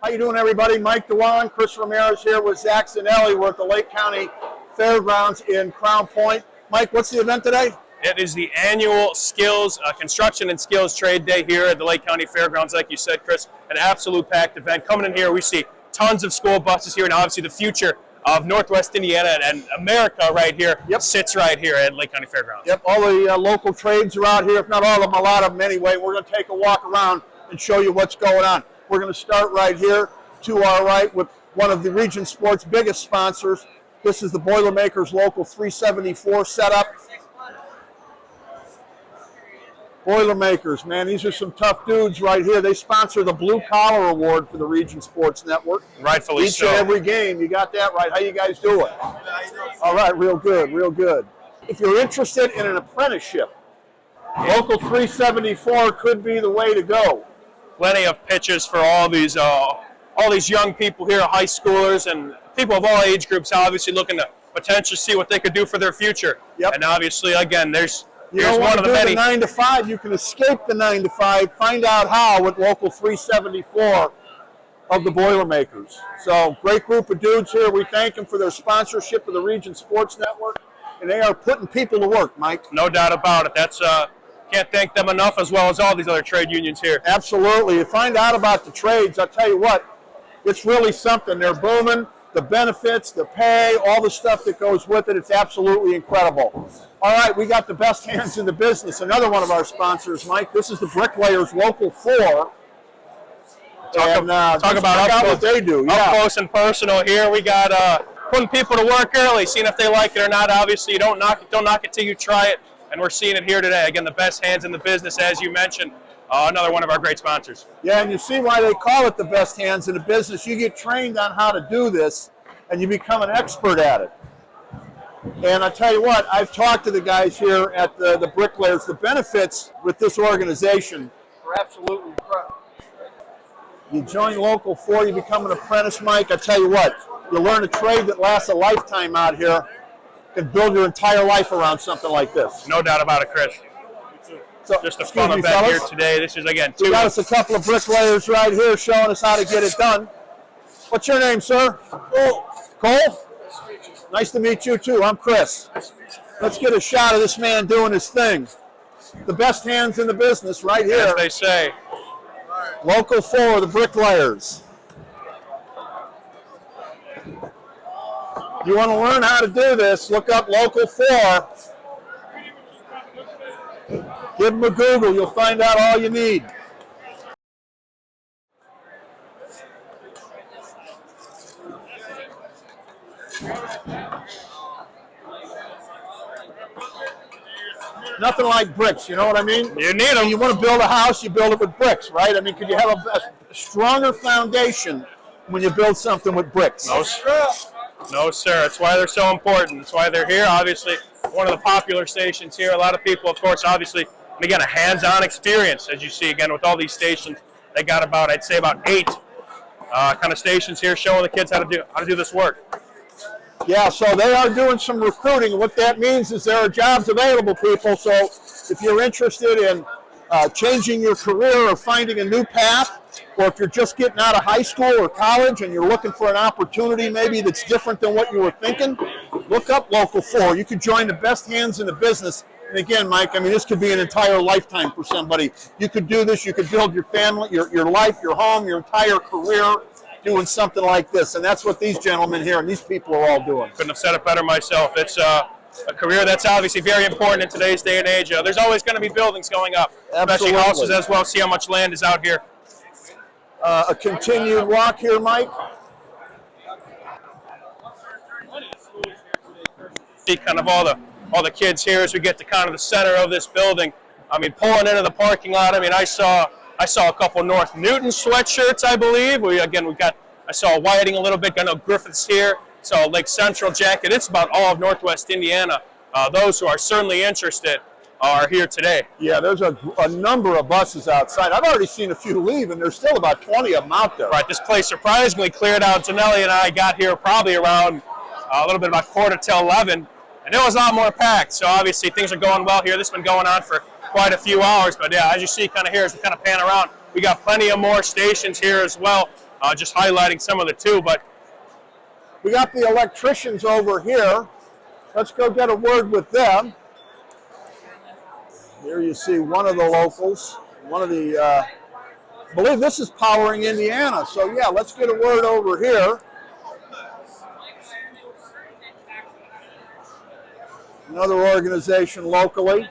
How you doing, everybody? Mike Dywan, Chris Ramirez here with Zach Zanelli. We're at the Lake County Fairgrounds in Crown Point. Mike, what's the event today? It is the annual skills, construction and skills trade day here at the Lake County Fairgrounds. Like you said, Chris, an absolute packed event. Coming in here, we see tons of school buses here, and obviously the future of Northwest Indiana and America right here sits right here at Lake County Fairgrounds. Yep, all the local trades are out here, if not all of them, a lot of them anyway. We're going to take a walk around and show you what's going on. We're going to start right here to our right with one of the Region Sports' biggest sponsors. This is the Boilermakers Local 374 setup. Boilermakers, man, these are some tough dudes right here. They sponsor the Blue Collar Award for the Region Sports Network. Rightfully so. Each and every game, you got that right. How you guys doing? All right, real good, real good. If you're interested in an apprenticeship, Local 374 could be the way to go. Plenty of pitches for all these young people here, high schoolers and people of all age groups, obviously looking to potentially see what they could do for their future. Yep. And obviously, again, there's one of the many. 9 to 5, you can escape the 9 to 5. Find out how with Local 374 of the Boilermakers. So great group of dudes here. We thank them for their sponsorship of the Region Sports Network, and they are putting people to work, Mike. No doubt about it. That's can't thank them enough, as well as all these other trade unions here. Absolutely. You find out about the trades, I'll tell you what, it's really something. They're booming. The benefits, the pay, all the stuff that goes with it, it's absolutely incredible. All right, we got the best hands in the business. Another one of our sponsors, Mike. This is the Bricklayers Local 4. Talk about what they do. Up close and personal here. We got putting people to work early, seeing if they like it or not. Obviously, you don't knock it till you try it. And we're seeing it here today. Again, the best hands in the business, as you mentioned. Another one of our great sponsors. Yeah, and you see why they call it the best hands in the business. You get trained on how to do this, and you become an expert at it. And I tell you what, I've talked to the guys here at the Bricklayers. The benefits with this organization are absolutely incredible. You join Local 4, you become an apprentice, Mike. I tell you what, you learn a trade that lasts a lifetime out here. You can build your entire life around something like this. No doubt about it, Chris. So, just a fun event fellas here today. This is, again, we got us a couple of bricklayers right here showing us how to get it done. What's your name, sir? Cole? Nice to meet you, too. I'm Chris. Let's get a shot of this man doing his thing. The best hands in the business right here. As they say. Local 4, the Bricklayers. You want to learn how to do this, look up Local 4. Give them a Google. You'll find out all you need. Nothing like bricks, you know what I mean? You need them. You want to build a house, you build it with bricks, right? I mean, could you have a stronger foundation when you build something with bricks? No, sir. No, sir. That's why they're so important. That's why they're here. Obviously, one of the popular stations here. A lot of people, of course, obviously, and again, a hands-on experience, as you see, again, with all these stations. They got about, I'd say, about 8 kind of stations here showing the kids how to do this work. Yeah, so they are doing some recruiting. What that means is there are jobs available, people. So if you're interested in changing your career or finding a new path, or if you're just getting out of high school or college and you're looking for an opportunity maybe that's different than what you were thinking, look up Local 4. You could join the best hands in the business. And again, Mike, I mean, this could be an entire lifetime for somebody. You could do this. You could build your family, your life, your home, your entire career doing something like this. And that's what these gentlemen here and these people are all doing. Couldn't have said it better myself. It's a career that's obviously very important in today's day and age. There's always going to be buildings going up, especially houses as well. See how much land is out here. A continued walk here, Mike. See kind of all the kids here as we get to kind of the center of this building. I mean, pulling into the parking lot. I mean, I saw a couple North Newton sweatshirts, I believe. I saw Whiting a little bit. I know Griffith's here. Saw Lake Central jacket. It's about all of Northwest Indiana. Those who are certainly interested are here today. Yeah, there's a number of buses outside. I've already seen a few leave, and there's still about 20 of them out there. Right, this place surprisingly cleared out. Zanelli and I got here probably around a little bit about 11:15, and it was a lot more packed. So obviously things are going well here. This has been going on for quite a few hours, but yeah, as you see kind of here as we kind of pan around, we got plenty of more stations here as well. just highlighting some of the two. But we got the electricians over here. Let's go get a word with them. Here you see one of the locals, one of the, I believe this is Powering Indiana. So yeah, let's get a word over here. Another organization locally.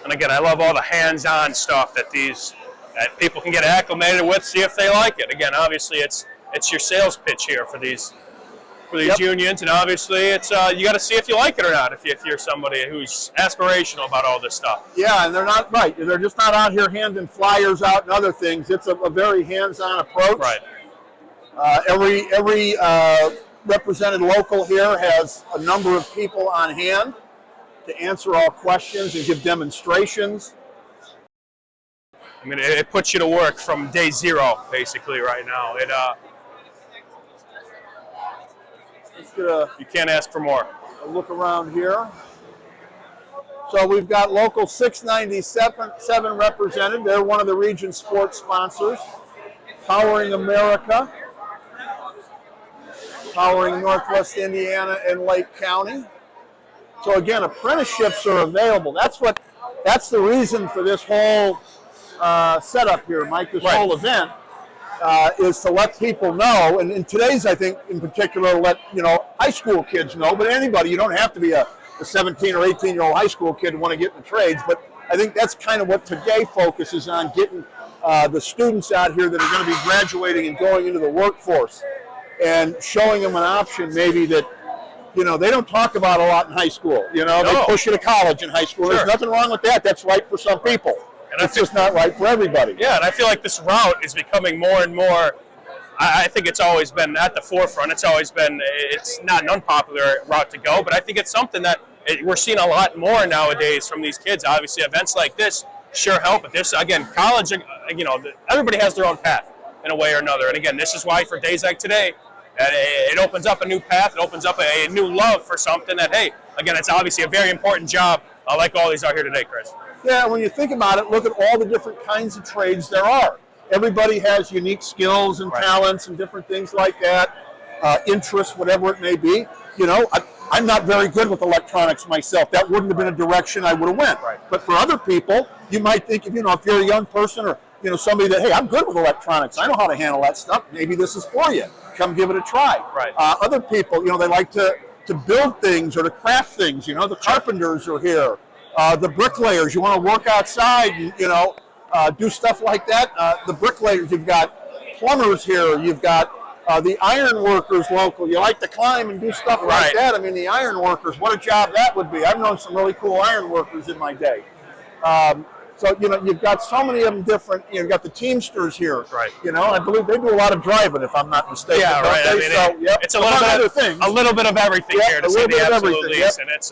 And again, I love all the hands-on stuff that people can get acclimated with, see if they like it. Again, obviously it's your sales pitch here for these unions, and obviously it's you got to see if you like it or not. If you're somebody who's aspirational about all this stuff. Yeah, and they're not right. They're just not out here handing flyers out and other things. It's a very hands-on approach. Right. Every represented local here has a number of people on hand to answer all questions and give demonstrations. I mean, it puts you to work from day zero, basically, right now. You can't ask for more. A look around here. So we've got local 697 represented. They're one of the region's sports sponsors. Powering America, powering Northwest Indiana and Lake County. So again, apprenticeships are available. That's the reason for this whole setup here, Mike. This whole event is to let people know, and in today's, I think, in particular, let high school kids know. But anybody, you don't have to be a 17 or 18-year-old high school kid to want to get in the trades. But I think that's kind of what today focuses on, getting the students out here that are going to be graduating and going into the workforce, and showing them an option maybe that they don't talk about a lot in high school. They push you to college in high school. Sure. There's nothing wrong with that. That's right for some people. And it's just not right for everybody. Yeah, and I feel like this route is becoming more and more. I think it's always been at the forefront. It's not an unpopular route to go, but I think it's something that we're seeing a lot more nowadays from these kids. Obviously, events like this sure help. But this, again, college, everybody has their own path in a way or another. And again, this is why for days like today, it opens up a new path. It opens up a new love for something that, hey, again, it's obviously a very important job, like all these are here today, Chris. Yeah, when you think about it, look at all the different kinds of trades there are. Everybody has unique skills and talents and different things like that, interests, whatever it may be. I'm not very good with electronics myself. That wouldn't have been a direction I would have went. Right. But for other people, you might think, if you're a young person or somebody that, hey, I'm good with electronics, I know how to handle that stuff, maybe this is for you. Come give it a try. Right. Other people, they like to build things or to craft things. The carpenters are here. The bricklayers, you want to work outside, do stuff like that. The bricklayers, you've got plumbers here. You've got the iron workers local. You like to climb and do stuff like that. I mean, the iron workers, what a job that would be. I've known some really cool iron workers in my day. So, you've got so many of them different. You've got the Teamsters here. Right. I believe they do a lot of driving, if I'm not mistaken. Yeah, right. It's a little bit of everything here, to say the absolute least. And it's,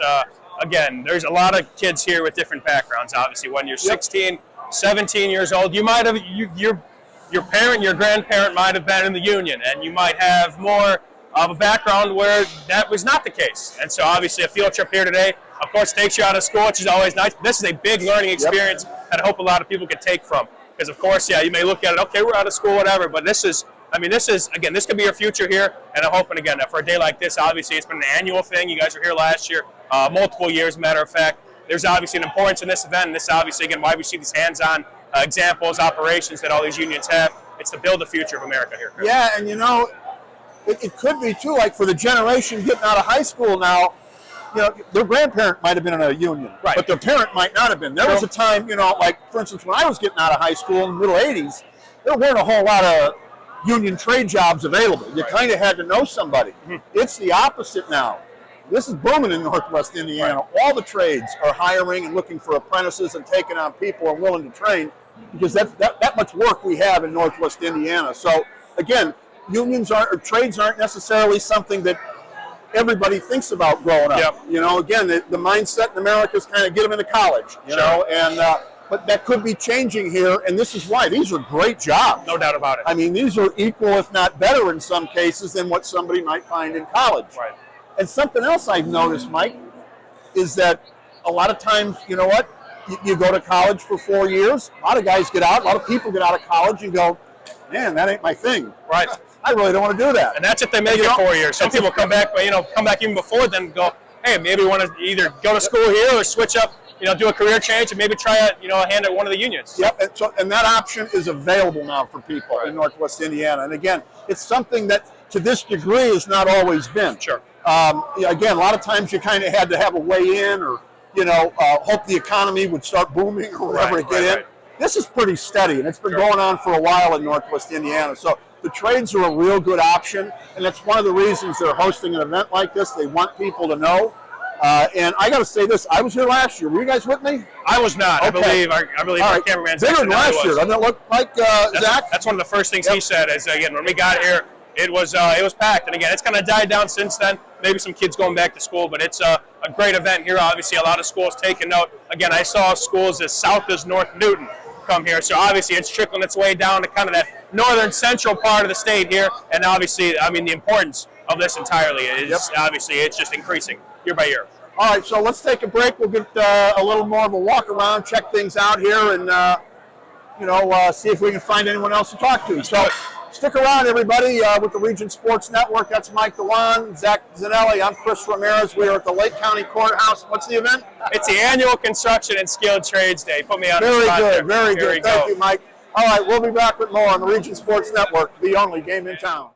again, there's a lot of kids here with different backgrounds. Obviously, when you're 16, 17 years old, you might have, your parent, your grandparent might have been in the union, and you might have more of a background where that was not the case. And so obviously a field trip here today, of course, takes you out of school, which is always nice. But this is a big learning experience that I hope a lot of people can take from. Because of course, you may look at it, okay, we're out of school, whatever, but this is, again, this could be your future here. And I'm hoping, again, that for a day like this, obviously it's been an annual thing. You guys were here last year, multiple years, matter of fact. There's obviously an importance in this event, and this is obviously, again, why we see these hands-on examples, operations that all these unions have. It's to build the future of America here, Chris. Yeah, and it could be too, like for the generation getting out of high school now, their grandparent might have been in a union, but their parent might not have been. There was a time, like for instance, when I was getting out of high school in the middle 80s, there weren't a whole lot of union trade jobs available. You kind of had to know somebody. It's the opposite now. This is booming in Northwest Indiana. All the trades are hiring and looking for apprentices and taking on people who are willing to train, because that much work we have in Northwest Indiana. So again, trades aren't necessarily something that everybody thinks about growing up. Again, the mindset in America is kind of get them into college, and but that could be changing here, and this is why. These are great jobs. No doubt about it. I mean, these are equal, if not better in some cases, than what somebody might find in college. Right. And something else I've noticed, Mike, is that a lot of times, you go to college for 4 years. A lot of guys get out. A lot of people get out of college and go, man, that ain't my thing. Right. I really don't want to do that. And that's if they make it 4 years. Some people come back, but come back even before then. Go, hey, maybe we want to either go to school here or switch up. Do a career change and maybe try a hand at one of the unions. Yep, and that option is available now for people in Northwest Indiana. And again, it's something that to this degree has not always been. Sure. Again, a lot of times you kind of had to have a way in, or hope the economy would start booming or whatever to get in. Right. This is pretty steady, and it's been going on for a while in Northwest Indiana. So the trades are a real good option, and that's one of the reasons they're hosting an event like this. They want people to know. And I got to say this: I was here last year. Were you guys with me? I was not. Okay. I believe our cameraman bigger than last year. Doesn't it look like Zach? That's one of the first things he said. Is again when we got here, it was packed. And again, it's kind of died down since then. Maybe some kids going back to school, but it's a great event here. Obviously, a lot of schools taking note. Again, I saw schools as south as North Newton come here, so obviously it's trickling its way down to kind of that northern central part of the state here. And obviously, the importance of this entirely is obviously it's just increasing year by year. All right, so let's take a break. We'll get a little more of a walk around, check things out here, and see if we can find anyone else to talk to. So stick around, everybody, with the Region Sports Network. That's Mike Dywan, Zach Zanelli. I'm Chris Ramirez. We are at the Lake County Courthouse. What's the event? It's the annual Construction and Skilled Trades Day. Put me on the spot there. Very good. Thank you, Mike. All right, we'll be back with more on the Region Sports Network, the only game in town.